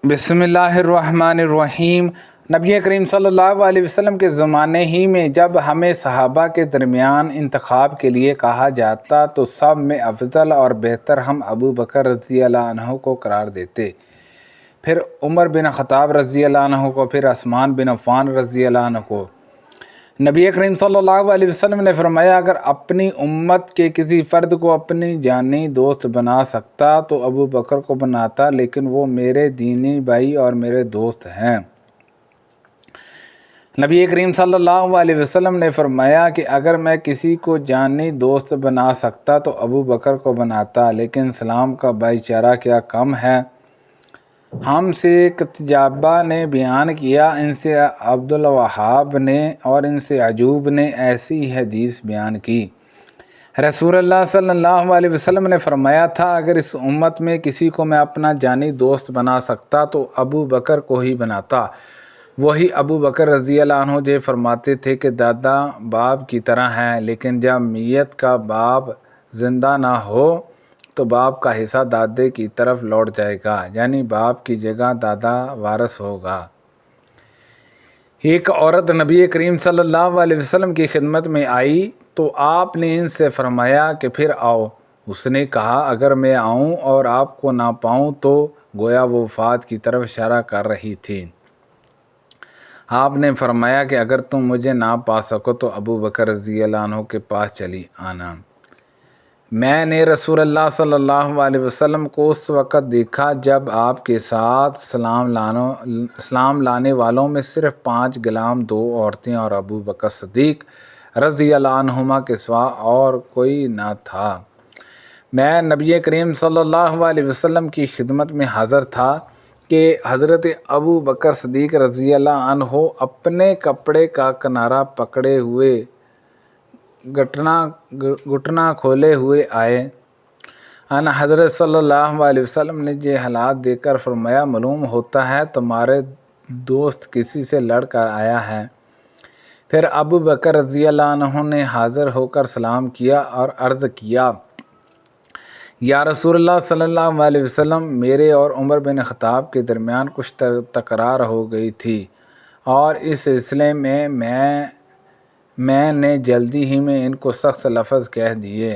بسم اللہ الرحمن الرحیم۔ نبی کریم صلی اللہ علیہ وسلم کے زمانے ہی میں جب ہمیں صحابہ کے درمیان انتخاب کے لیے کہا جاتا تو سب میں افضل اور بہتر ہم ابو بکر رضی اللہ عنہ کو قرار دیتے، پھر عمر بن خطاب رضی اللہ عنہ کو، پھر عثمان بن عفان رضی اللہ عنہ کو۔ نبی کریم صلی اللہ علیہ وسلم نے فرمایا، اگر اپنی امت کے کسی فرد کو اپنی جانی دوست بنا سکتا تو ابو بکر کو بناتا، لیکن وہ میرے دینی بھائی اور میرے دوست ہیں۔ نبی کریم صلی اللہ علیہ وسلم نے فرمایا کہ اگر میں کسی کو جانی دوست بنا سکتا تو ابو بکر کو بناتا، لیکن اسلام کا بھائی چارہ کیا کم ہے۔ ہم سے قتیبہ نے بیان کیا، ان سے عبد الوہاب نے اور ان سے ایوب نے ایسی حدیث بیان کی۔ رسول اللہ صلی اللہ علیہ وسلم نے فرمایا تھا، اگر اس امت میں کسی کو میں اپنا جانی دوست بنا سکتا تو ابو بکر کو ہی بناتا۔ وہی ابو بکر رضی اللہ عنہ جو فرماتے تھے کہ دادا باپ کی طرح ہیں، لیکن جب میت کا باپ زندہ نہ ہو تو باپ کا حصہ دادے کی طرف لوٹ جائے گا، یعنی باپ کی جگہ دادا وارث ہوگا۔ ایک عورت نبی کریم صلی اللہ علیہ وسلم کی خدمت میں آئی تو آپ نے ان سے فرمایا کہ پھر آؤ۔ اس نے کہا، اگر میں آؤں اور آپ کو نہ پاؤں تو گویا وہ وفات کی طرف اشارہ کر رہی تھی۔ آپ نے فرمایا کہ اگر تم مجھے نہ پا سکو تو ابو بکر رضی اللہ عنہ کے پاس چلی آنا۔ میں نے رسول اللہ صلی اللہ علیہ وسلم کو اس وقت دیکھا جب آپ کے ساتھ اسلام لانے والوں میں صرف 5 غلام، 2 عورتیں اور ابو بکر صدیق رضی اللہ عنہما کے سوا اور کوئی نہ تھا۔ میں نبی کریم صلی اللہ علیہ وسلم کی خدمت میں حاضر تھا کہ حضرت ابو بکر صدیق رضی اللہ عنہ اپنے کپڑے کا کنارہ پکڑے ہوئے گھٹنا کھولے ہوئے آئے۔ حضرت صلی اللہ علیہ وسلم نے یہ حالات دیکھ کر فرمایا، معلوم ہوتا ہے تمہارے دوست کسی سے لڑ کر آیا ہے۔ پھر ابو بکر رضی اللہ عنہ نے حاضر ہو کر سلام کیا اور عرض کیا، یا رسول اللہ صلی اللہ علیہ وسلم، میرے اور عمر بن خطاب کے درمیان کچھ تکرار ہو گئی تھی اور اس سلسلے میں میں نے جلدی ہی میں ان کو سخت لفظ کہہ دیے،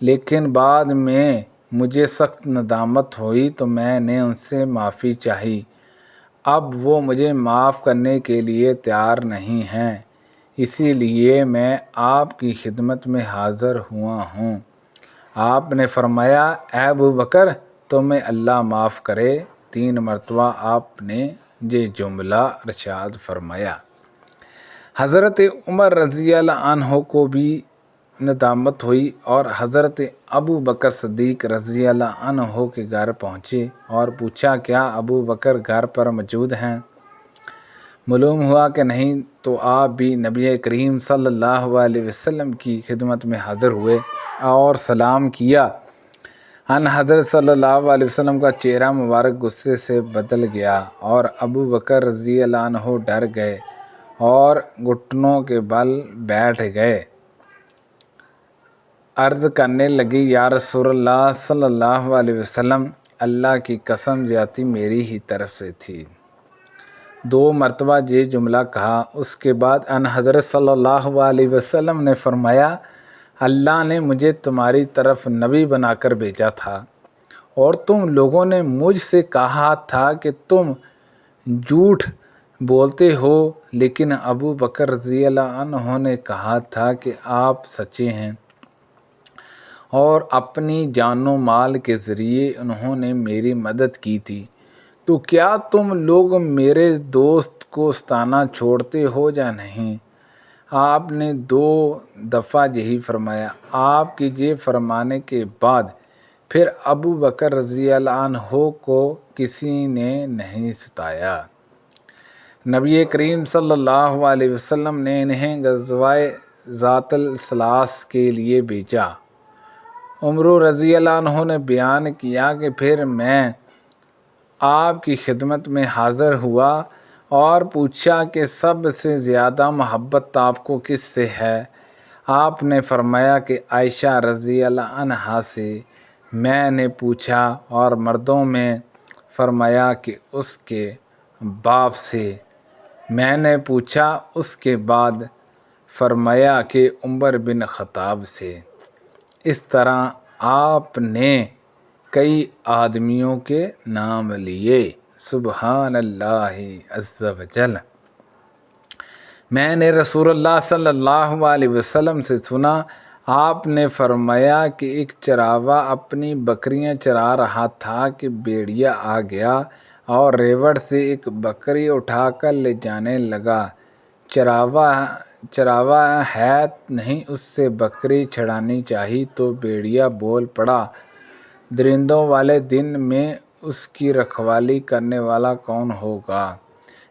لیکن بعد میں مجھے سخت ندامت ہوئی تو میں نے ان سے معافی چاہی۔ اب وہ مجھے معاف کرنے کے لیے تیار نہیں ہیں، اسی لیے میں آپ کی خدمت میں حاضر ہوا ہوں۔ آپ نے فرمایا، اے ابو بکر، تمہیں اللہ معاف کرے۔ 3 مرتبہ آپ نے یہ جملہ ارشاد فرمایا۔ حضرت عمر رضی اللہ عنہ کو بھی ندامت ہوئی اور حضرت ابو بکر صدیق رضی اللہ عنہ کے گھر پہنچے اور پوچھا، کیا ابو بکر گھر پر موجود ہیں؟ معلوم ہوا کہ نہیں، تو آپ بھی نبی کریم صلی اللہ علیہ وسلم کی خدمت میں حاضر ہوئے اور سلام کیا۔ حضرت صلی اللہ علیہ وسلم کا چہرہ مبارک غصے سے بدل گیا اور ابو بکر رضی اللہ عنہ ڈر گئے اور گھٹنوں کے بل بیٹھ گئے۔ عرض کرنے لگی، یا رسول اللہ صلی اللہ علیہ وسلم، اللہ کی قسم زیادتی میری ہی طرف سے تھی۔ 2 مرتبہ یہ جملہ کہا۔ اس کے بعد حضرت صلی اللہ علیہ وسلم نے فرمایا، اللہ نے مجھے تمہاری طرف نبی بنا کر بھیجا تھا اور تم لوگوں نے مجھ سے کہا تھا کہ تم جھوٹ بولتے ہو، لیکن ابو بکر رضی اللہ عنہ نے کہا تھا کہ آپ سچے ہیں اور اپنی جان و مال کے ذریعے انہوں نے میری مدد کی تھی، تو کیا تم لوگ میرے دوست کو ستانا چھوڑتے ہو یا نہیں؟ آپ نے 2 دفعہ یہی فرمایا۔ آپ کے یہ فرمانے کے بعد پھر ابو بکر رضی اللہ عنہ کو کسی نے نہیں ستایا۔ نبی کریم صلی اللہ علیہ وسلم نے انہیں غزوہ ذات الثلاث کے لیے بھیجا۔ عمر رضی اللہ عنہ نے بیان کیا کہ پھر میں آپ کی خدمت میں حاضر ہوا اور پوچھا کہ سب سے زیادہ محبت آپ کو کس سے ہے؟ آپ نے فرمایا کہ عائشہ رضی اللہ عنہا سے۔ میں نے پوچھا، اور مردوں میں؟ فرمایا کہ اس کے باپ سے۔ میں نے پوچھا اس کے بعد؟ فرمایا کہ عمر بن خطاب سے۔ اس طرح آپ نے کئی آدمیوں کے نام لیے۔ سبحان اللہ عز و جل۔ میں نے رسول اللہ صلی اللہ علیہ وسلم سے سنا، آپ نے فرمایا کہ ایک چراوا اپنی بکریاں چرا رہا تھا کہ بھیڑیا آ گیا اور ریوڑ سے ایک بکری اٹھا کر لے جانے لگا۔ چراوا ہے نہیں، اس سے بکری چھڑانی چاہی تو بھیڑیا بول پڑا، درندوں والے دن میں اس کی رکھوالی کرنے والا کون ہوگا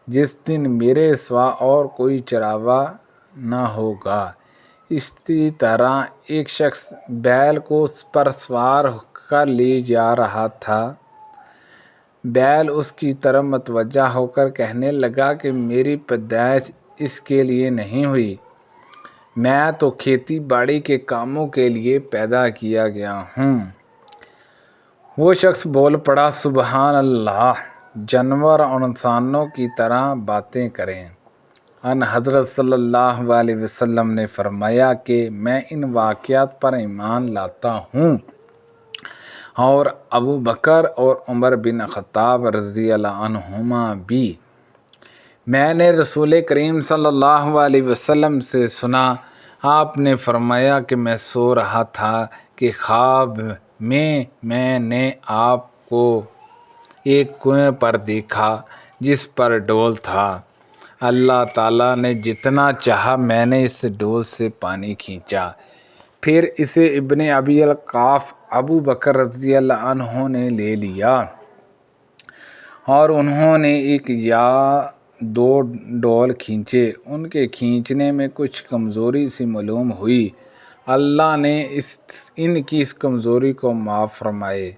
جس دن میرے سوا اور کوئی چراوا نہ ہوگا۔ اسی طرح ایک شخص بیل کو پر سوار کر لے جا رہا تھا۔ بیل اس کی طرف متوجہ ہو کر کہنے لگا کہ میری پیدائش اس کے لیے نہیں ہوئی، میں تو کھیتی باڑی کے کاموں کے لیے پیدا کیا گیا ہوں۔ وہ شخص بول پڑا، سبحان اللہ، جانور اور انسانوں کی طرح باتیں کریں۔ ان حضرت صلی اللہ علیہ وسلم نے فرمایا کہ میں ان واقعات پر ایمان لاتا ہوں اور ابو بکر اور عمر بن خطاب رضی اللہ عنہما بھی۔ میں نے رسول کریم صلی اللہ علیہ وسلم سے سنا، آپ نے فرمایا کہ میں سو رہا تھا کہ خواب میں نے آپ کو ایک کنویں پر دیکھا جس پر ڈول تھا۔ اللہ تعالیٰ نے جتنا چاہا میں نے اس ڈول سے پانی کھینچا، پھر اسے ابن ابی القاف ابو بکر رضی اللہ عنہ نے لے لیا اور انہوں نے ایک یا دو ڈول کھینچے۔ ان کے کھینچنے میں کچھ کمزوری سی معلوم ہوئی، اللہ نے ان کی اس کمزوری کو معاف فرمائے۔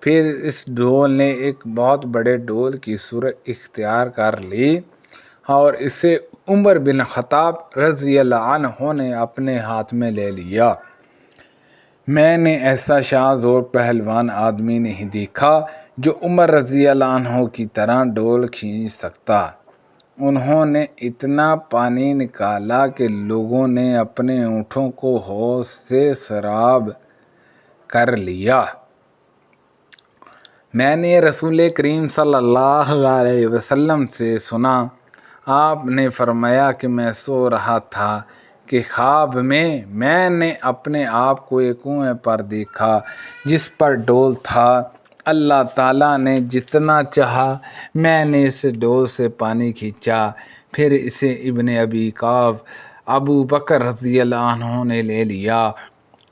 پھر اس ڈول نے ایک بہت بڑے ڈول کی صورت اختیار کر لی اور اسے عمر بن خطاب رضی اللہ عنہ نے اپنے ہاتھ میں لے لیا۔ میں نے ایسا شاذ اور پہلوان آدمی نہیں دیکھا جو عمر رضی اللہ عنہ کی طرح ڈول کھینچ سکتا۔ انہوں نے اتنا پانی نکالا کہ لوگوں نے اپنے اونٹوں کو حوض سے سیراب کر لیا۔ میں نے رسول کریم صلی اللہ علیہ وسلم سے سنا، آپ نے فرمایا کہ میں سو رہا تھا کہ خواب میں نے اپنے آپ کو ایک کنویں پر دیکھا جس پر ڈول تھا۔ اللہ تعالیٰ نے جتنا چاہا میں نے اس ڈول سے پانی کھینچا، پھر اسے ابن ابی قاف ابو بکر رضی اللہ عنہ نے لے لیا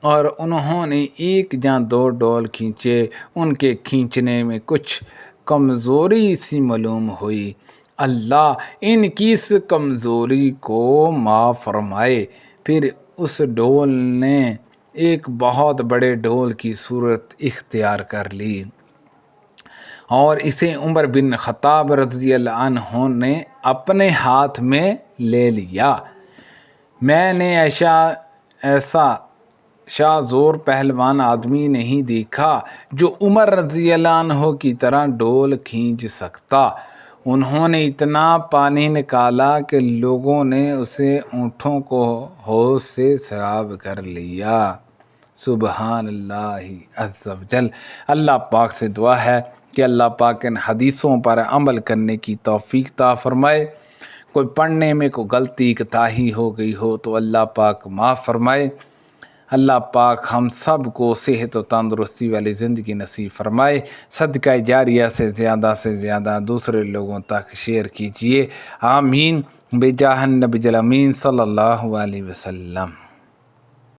اور انہوں نے ایک یا دو ڈول کھینچے۔ ان کے کھینچنے میں کچھ کمزوری سی معلوم ہوئی، اللہ ان کی اس کمزوری کو معاف فرمائے۔ پھر اس ڈول نے ایک بہت بڑے ڈول کی صورت اختیار کر لی اور اسے عمر بن خطاب رضی اللہ عنہ نے اپنے ہاتھ میں لے لیا۔ میں نے ایسا شاذ اور پہلوان آدمی نہیں دیکھا جو عمر رضی اللہ عنہ کی طرح ڈول کھینچ سکتا۔ انہوں نے اتنا پانی نکالا کہ لوگوں نے اسے اونٹوں کو حوض سے سیراب کر لیا۔ سبحان اللہ عز و جل۔ اللہ پاک سے دعا ہے کہ اللہ پاک ان حدیثوں پر عمل کرنے کی توفیق عطا فرمائے۔ کوئی پڑھنے میں کوئی غلطی کوتاہی ہو گئی ہو تو اللہ پاک معاف فرمائے۔ اللہ پاک ہم سب کو صحت و تندرستی والی زندگی نصیب فرمائے۔ صدقہ جاریہ سے زیادہ دوسرے لوگوں تک شیئر کیجیے، آمین، بجاہ النبی الامین صلی اللہ علیہ وسلم۔